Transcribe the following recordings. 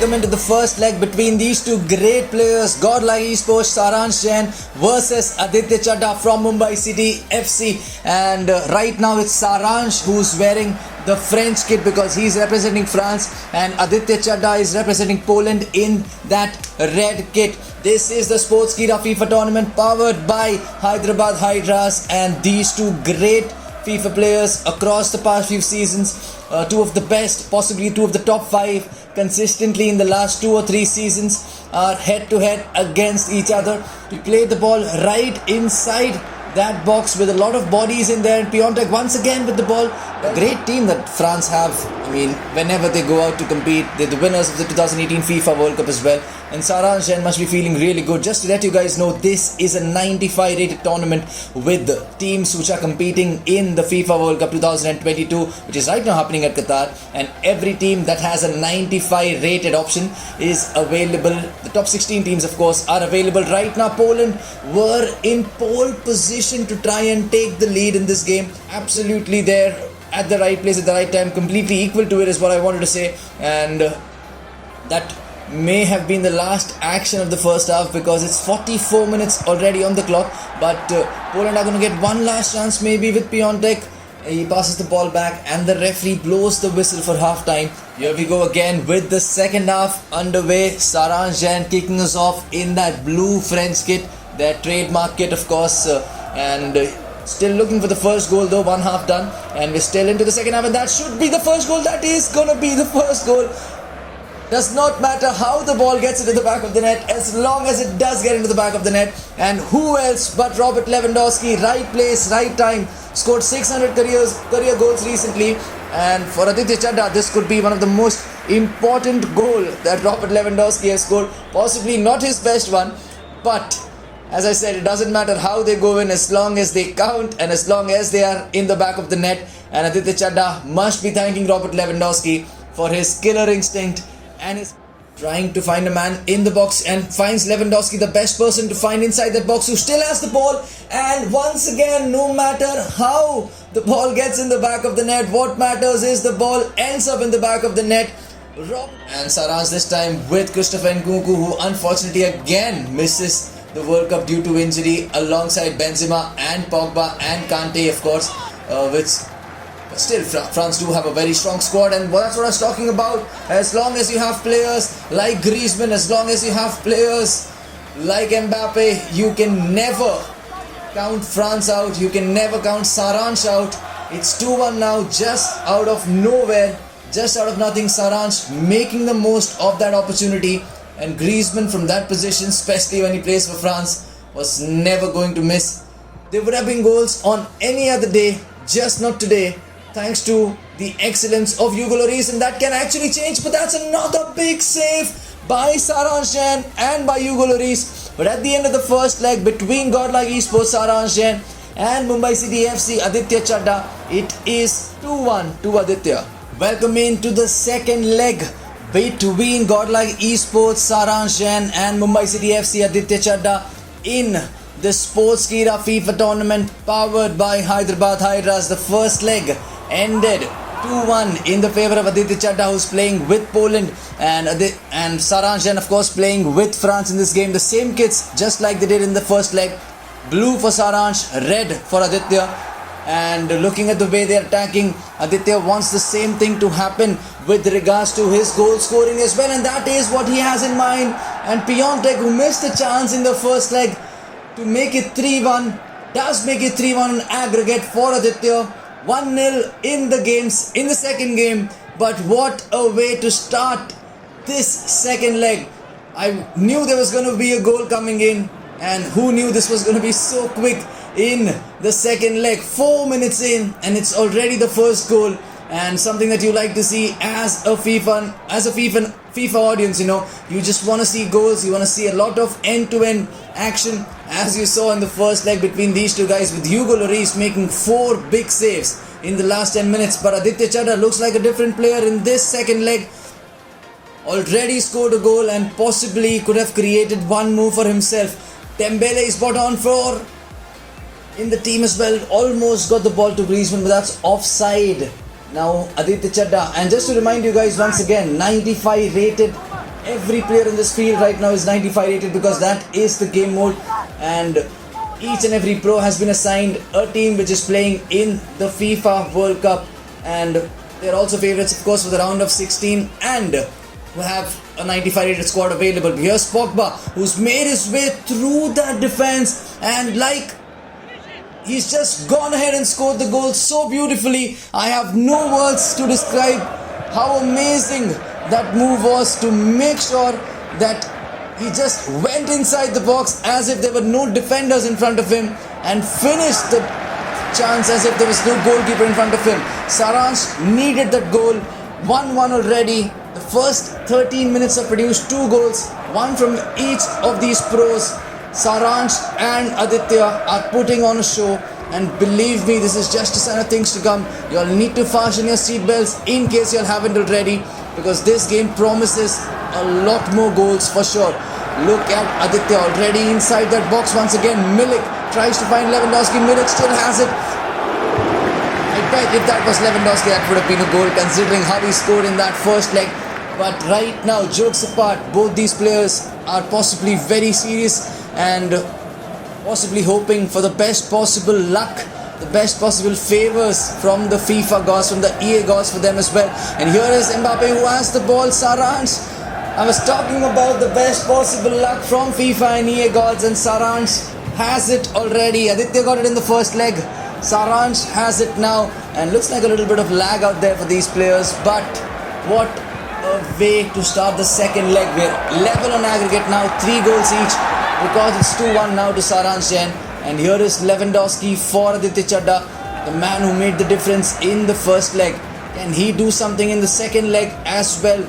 Welcome into the first leg between these two great players, Godlike Esports, Saransh Jain versus Aditya Chadha from Mumbai City FC. And right now it's Saransh who's wearing the French kit because he's representing France, and Aditya Chadha is representing Poland in that red kit. This is the Sportskeeda FIFA tournament powered by Hyderabad Hydras, and these two great FIFA players across the past few seasons, two of the best, possibly two of the top 5 consistently in the last 2 or 3 seasons, are head to head against each other. We play the ball right inside that box with a lot of bodies in there, and Piontek once again with the ball. A great team that France have. I mean, whenever they go out to compete, they're the winners of the 2018 FIFA World Cup as well. And Saransh Jain must be feeling really good. Just to let you guys know, this is a 95 rated tournament with teams which are competing in the FIFA World Cup 2022, which is right now happening at Qatar. And every team that has a 95 rated option is available. The top 16 teams, of course, are available right now. Poland were in pole position to try and take the lead in this game. Absolutely there at the right place at the right time, completely equal to it is what I wanted to say. And that may have been the last action of the first half because it's 44 minutes already on the clock. But Poland are going to get one last chance maybe with Piontek. He passes the ball back and the referee blows the whistle for half time. Here we go again with the second half underway. Saransh Jain kicking us off in that blue French kit, their trademark kit of course, and still looking for the first goal though. One half done and we're still into the second half, and that should be the first goal. That is gonna be the first goal. Does not matter how the ball gets into the back of the net, as long as it does get into the back of the net. And who else but Robert Lewandowski, right place, right time, scored 600 career goals recently. And for Aditya Chadha, this could be one of the most important goal that Robert Lewandowski has scored. Possibly not his best one, but as I said, it doesn't matter how they go in as long as they count and as long as they are in the back of the net. And Aditya Chadha must be thanking Robert Lewandowski for his killer instinct and is trying to find a man in the box, and finds Lewandowski, the best person to find inside that box, who still has the ball. And once again, no matter how the ball gets in the back of the net, what matters is the ball ends up in the back of the net. And Saransh this time with Christopher Nkunku, who unfortunately again misses the World Cup due to injury, alongside Benzema and Pogba and Kante of course, but still, France do have a very strong squad, and that's what I was talking about. As long as you have players like Griezmann, as long as you have players like Mbappe, you can never count France out. You can never count Saransh out. It's 2-1 now, just out of nowhere, just out of nothing. Saransh making the most of that opportunity, and Griezmann from that position, especially when he plays for France, was never going to miss. There would have been goals on any other day, just not today, thanks to the excellence of Hugo Lloris, and that can actually change. But that's another big save by Saransh Jain and by Hugo Lloris. But at the end of the first leg between Godlike Esports, Saransh Jain, and Mumbai City FC, Aditya Chadha, it is 2-1 to Aditya. Welcome into the second leg between Godlike Esports, Saransh Jain, and Mumbai City FC, Aditya Chadha, in the Sportskeeda FIFA tournament powered by Hyderabad Hydras. The first leg ended 2-1 in the favour of Aditya Chadha, who's playing with Poland, and Saransh Jain of course playing with France in this game. The same kits just like they did in the first leg. Blue for Saransh, red for Aditya. And looking at the way they're attacking, Aditya wants the same thing to happen with regards to his goal scoring as well, and that is what he has in mind. And Piontek, who missed the chance in the first leg to make it 3-1, does make it 3-1 on aggregate for Aditya. 1-0 in the second game. But what a way to start this second leg. I knew there was going to be a goal coming in, and who knew this was going to be so quick in the second leg. 4 minutes in and it's already the first goal, and something that you like to see as a FIFA audience. You just want to see goals. You want to see a lot of end-to-end action, as you saw in the first leg between these two guys, with Hugo Lloris making 4 big saves in the last 10 minutes. But Aditya Chadha looks like a different player in this second leg. Already scored a goal and possibly could have created one more for himself. Dembele is brought on for in the team as well. Almost got the ball to Griezmann, but that's offside. Now Aditya Chadha, and just to remind you guys once again, 95 rated every player in this field right now is 95 rated because that is the game mode, and each and every pro has been assigned a team which is playing in the FIFA World Cup, and they're also favorites of course for the round of 16 and will have a 95 rated squad available. Here's Pogba, who's made his way through that defense, and like he's just gone ahead and scored the goal so beautifully. I have no words to describe how amazing that move was to make sure that he just went inside the box as if there were no defenders in front of him and finished the chance as if there was no goalkeeper in front of him. Saransh needed that goal. 1-1 already. The first 13 minutes have produced 2 goals, one from each of these pros. Saransh and Aditya are putting on a show, and believe me, this is just a sign of things to come. You'll need to fasten your seatbelts in case you haven't already, because this game promises a lot more goals for sure. Look at Aditya already inside that box once again. Milik tries to find Lewandowski. Milik still has it. I bet if that was Lewandowski, that would have been a goal considering how he scored in that first leg. But right now, jokes apart, both these players are possibly very serious and possibly hoping for the best possible luck, the best possible favors from the FIFA gods, from the EA gods for them as well. And here is Mbappe who has the ball. Saransh, I was talking about the best possible luck from FIFA and EA gods, and Saransh has it already. Aditya got it in the first leg. Saransh has it now, and looks like a little bit of lag out there for these players, but what a way to start the second leg. We're level on aggregate now, 3 goals each, because it's 2-1 now to Saransh Jain. And here is Lewandowski for Aditya Chadha, the man who made the difference in the first leg. Can he do something in the second leg as well?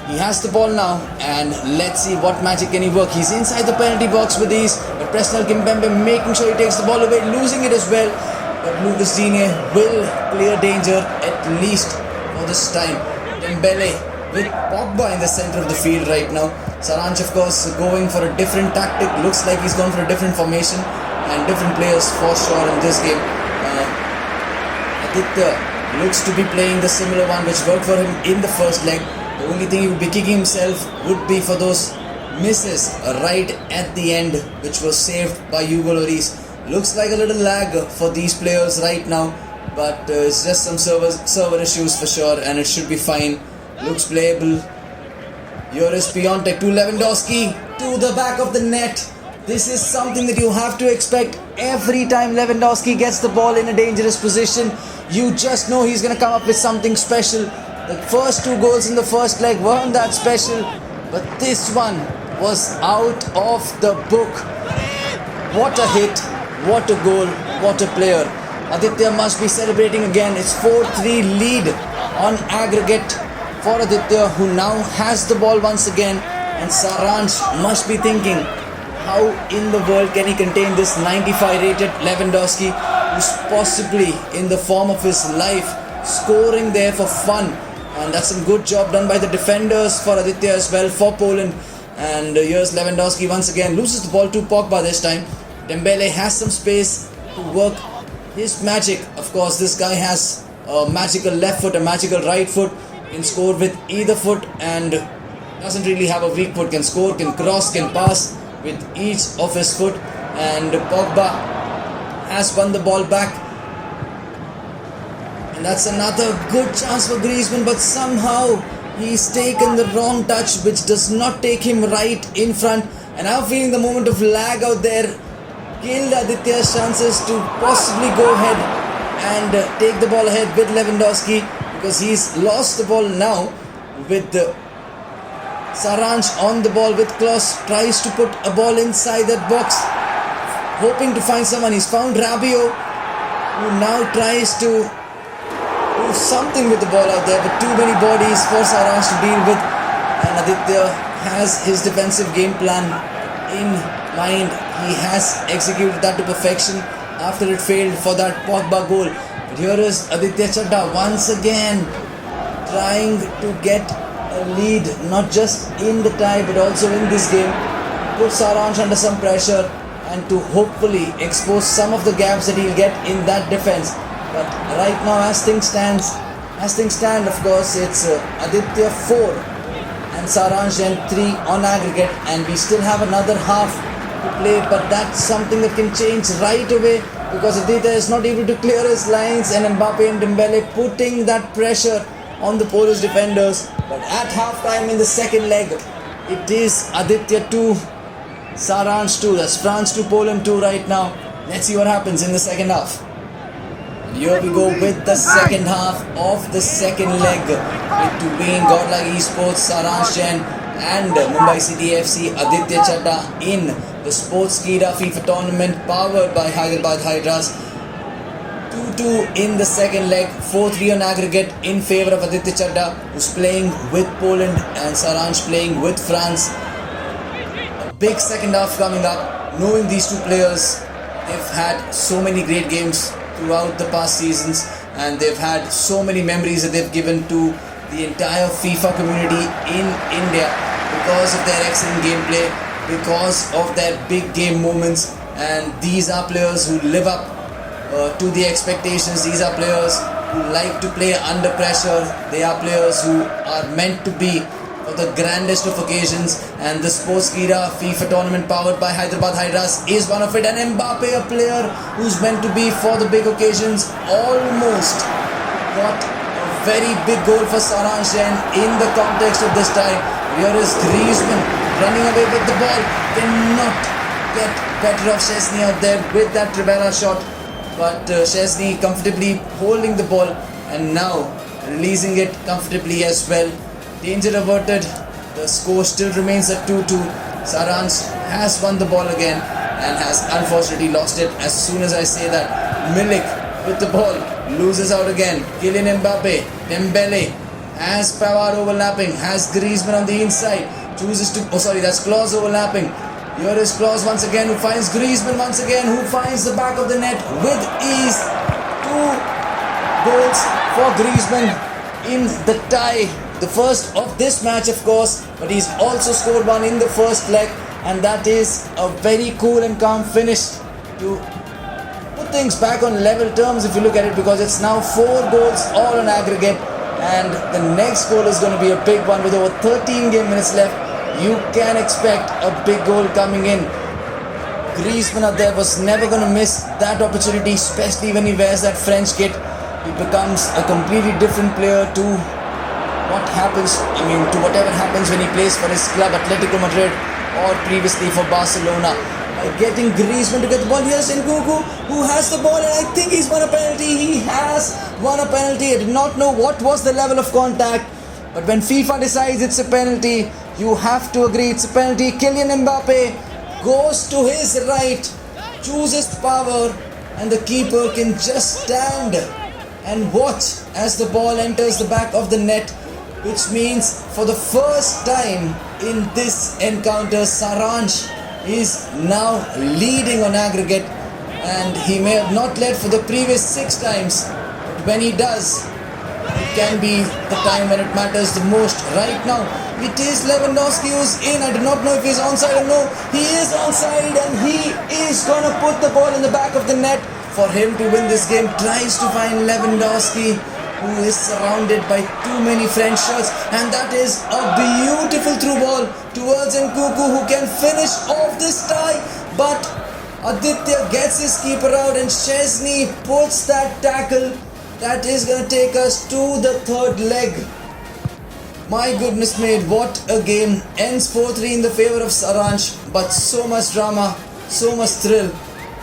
He has the ball now, and let's see what magic can he work. He's inside the penalty box with these, but Presnel Kimpembe making sure he takes the ball away, losing it as well. But Lucas Digne will clear danger at least for this time. Dembele with Pogba in the center of the field right now. Saransh of course going for a different tactic. Looks like he's gone for a different formation and different players for sure in this game. Aditya looks to be playing the similar one which worked for him in the first leg. The only thing he would be kicking himself would be for those misses right at the end, which was saved by Hugo Lloris. Looks like a little lag for these players right now, but it's just some server issues for sure, and it should be fine. Looks playable. Here is Piontek to Lewandowski to the back of the net. This is something that you have to expect every time Lewandowski gets the ball in a dangerous position. You just know he's going to come up with something special. The first 2 goals in the first leg weren't that special, but this one was out of the book. What a hit, what a goal, what a player. Aditya must be celebrating again. It's 4-3 lead on aggregate for Aditya, who now has the ball once again, and Saransh must be thinking, how in the world can he contain this 95 rated Lewandowski, who's possibly in the form of his life, scoring there for fun. And that's some good job done by the defenders for Aditya as well for Poland. And here's Lewandowski once again, loses the ball to Pogba this time. Dembele has some space to work his magic. Of course, this guy has a magical left foot, a magical right foot, can score with either foot and doesn't really have a weak foot, can score, can cross, can pass with each of his foot. And Pogba has won the ball back. And that's another good chance for Griezmann, but somehow he's taken the wrong touch, which does not take him right in front. And I'm feeling the moment of lag out there killed Aditya's chances to possibly go ahead and take the ball ahead with Lewandowski, because he's lost the ball now with Saransh on the ball with Klose. Tries to put a ball inside that box, hoping to find someone. He's found Rabiot, who now tries to do something with the ball out there, but too many bodies for Saransh to deal with, and Aditya has his defensive game plan in mind. He has executed that to perfection after it failed for that Pogba goal. But here is Aditya Chadha once again trying to get a lead, not just in the tie but also in this game, put Saransh under some pressure and to hopefully expose some of the gaps that he'll get in that defense. But right now, as things stand, of course, it's Aditya 4 and and Saransh Jain 3 on aggregate, and we still have another half to play, but that's something that can change right away because Aditya is not able to clear his lines, and Mbappe and Dembele putting that pressure on the Polish defenders. But at half time in the second leg, it is Aditya 2, Saransh 2, that's France 2, Poland 2 right now. Let's see what happens in the second half. Here we go with the second half of the second leg between Godlike Esports, Saransh Jain and Mumbai City FC, Aditya Chadda in the Sportskeeda FIFA tournament powered by Hyderabad Hydras. 2-2 in the second leg, 4-3 on aggregate in favour of Aditya Chadda, who's playing with Poland, and Saransh playing with France. A big second half coming up. Knowing these two players, they've had so many great games throughout the past seasons, and they've had so many memories that they've given to the entire FIFA community in India because of their excellent gameplay, because of their big game moments. And these are players who live up to the expectations. These are players who like to play under pressure. They are players who are meant to be for the grandest of occasions, and the Sportskeeda FIFA tournament powered by Hyderabad Hydras is one of it. And Mbappe, a player who's meant to be for the big occasions, almost got a very big goal for Saransh Jain in the context of this tie. Here is Griezmann running away with the ball, cannot get better of Szczesny out there with that Rivera shot, but Szczesny comfortably holding the ball and now releasing it comfortably as well. Danger averted. The score still remains at 2-2. Saransh has won the ball again and has unfortunately lost it. As soon as I say that, Milik with the ball loses out again. Kylian Mbappe, Dembele has Pavard overlapping, has Griezmann on the inside, chooses to, that's Klose overlapping. Here is Klose once again, who finds Griezmann once again, who finds the back of the net with ease. 2 goals for Griezmann in the tie. The first of this match, of course, but he's also scored one in the first leg, and that is a very cool and calm finish to put things back on level terms if you look at it, because it's now 4 goals all on aggregate, and the next goal is going to be a big one with over 13 game minutes left. You can expect a big goal coming in. Griezmann out there was never going to miss that opportunity, especially when he wears that French kit. He becomes a completely different player to whatever happens when he plays for his club Atletico Madrid or previously for Barcelona. By getting Griezmann to get the ball, here's Nkunku who has the ball, and I think he's won a penalty. He has won a penalty. I did not know what was the level of contact, but when FIFA decides it's a penalty, you have to agree it's a penalty. Kylian Mbappe goes to his right, chooses power, and the keeper can just stand and watch as the ball enters the back of the net, which means for the first time in this encounter, Saransh is now leading on aggregate, and he may have not led for the previous 6 times, but when he does, it can be the time when it matters the most. Right now, it is Lewandowski who's in. I do not know if he's onside or no. He is onside, and he is gonna put the ball in the back of the net for him to win this game. Tries to find Lewandowski, who is surrounded by too many French shirts, and that is a beautiful through ball towards Nkunku, who can finish off this tie, but Aditya gets his keeper out, and Szczesny puts that tackle. That is going to take us to the third leg. My goodness me, what a game. Ends 4-3 in the favour of Saransh, but so much drama, so much thrill,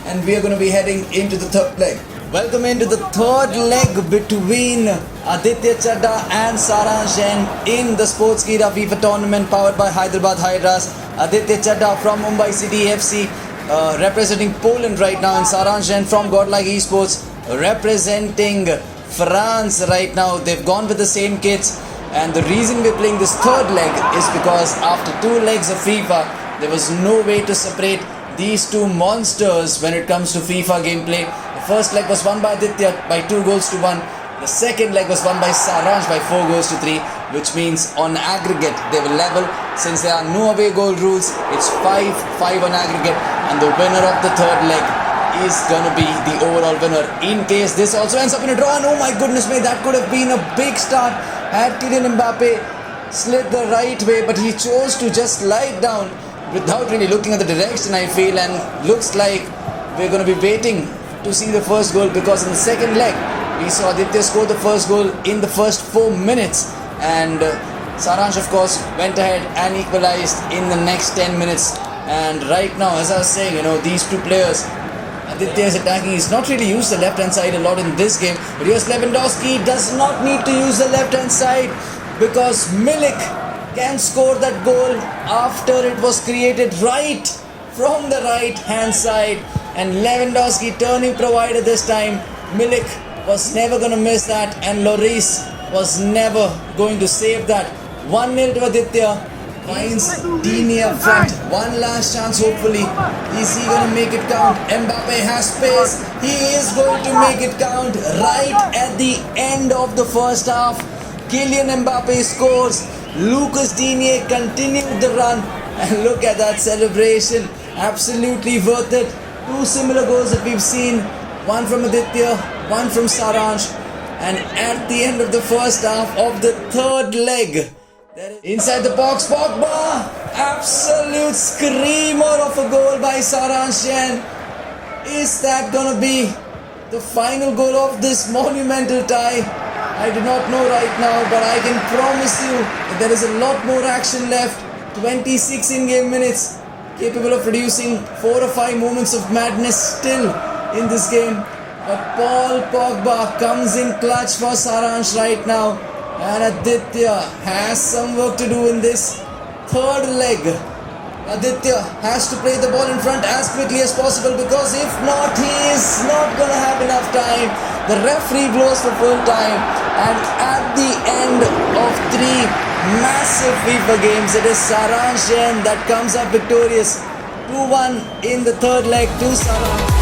and we are going to be heading into the third leg. Welcome into the third leg between Aditya Chadda and Saransh Jain in the Sportskeeda FIFA tournament powered by Hyderabad Hydras. Aditya Chadda from Mumbai City FC representing Poland right now, and Saransh Jain from Godlike Esports representing France right now. They've gone with the same kits, and the reason we're playing this third leg is because after 2 legs of FIFA, there was no way to separate these two monsters when it comes to FIFA gameplay. The first leg was won by Aditya by 2 goals to 1. The second leg was won by Saransh by 4 goals to 3, which means on aggregate they were level. Since there are no away goal rules, it's 5-5 on aggregate, and the winner of the third leg is gonna be the overall winner. In case this also ends up in a draw, and oh my goodness me, that could have been a big start had Kylian Mbappe slid the right way, but he chose to just lie down without really looking at the direction, I feel, and looks like we're going to be waiting to see the first goal, because in the second leg we saw Aditya score the first goal in the first 4 minutes, and Saransh of course went ahead and equalized in the next 10 minutes. And right now, as I was saying, these two players, Aditya is attacking. He's not really used the left hand side a lot in this game, but here's Lewandowski, does not need to use the left hand side because Milik can score that goal after it was created right from the right hand side, and Lewandowski turning provider this time. Milik was never going to miss that, and Lloris was never going to save that. 1-0 to Aditya. Finds Dini up front. One last chance, hopefully. Is he going to make it count? Mbappe has space. He is going to make it count right at the end of the first half. Kylian Mbappe scores. Lucas Digne continued the run. And look at that celebration. Absolutely worth it. Two similar goals that we've seen. One from Aditya, one from Saransh. And at the end of the first half of the third leg, inside the box, Pogba, absolute screamer of a goal by Saransh Jain. Is that gonna be the final goal of this monumental tie? I do not know right now, but I can promise you that there is a lot more action left. 26 in-game minutes, capable of producing 4 or 5 moments of madness still in this game. But Paul Pogba comes in clutch for Saransh right now. And Aditya has some work to do in this third leg. Aditya has to play the ball in front as quickly as possible, because if not, he is not going to have enough time. The referee blows for full time, and at the end of 3 massive FIFA games, it is Saransh Jain that comes up victorious. 2-1 in the third leg to Saransh.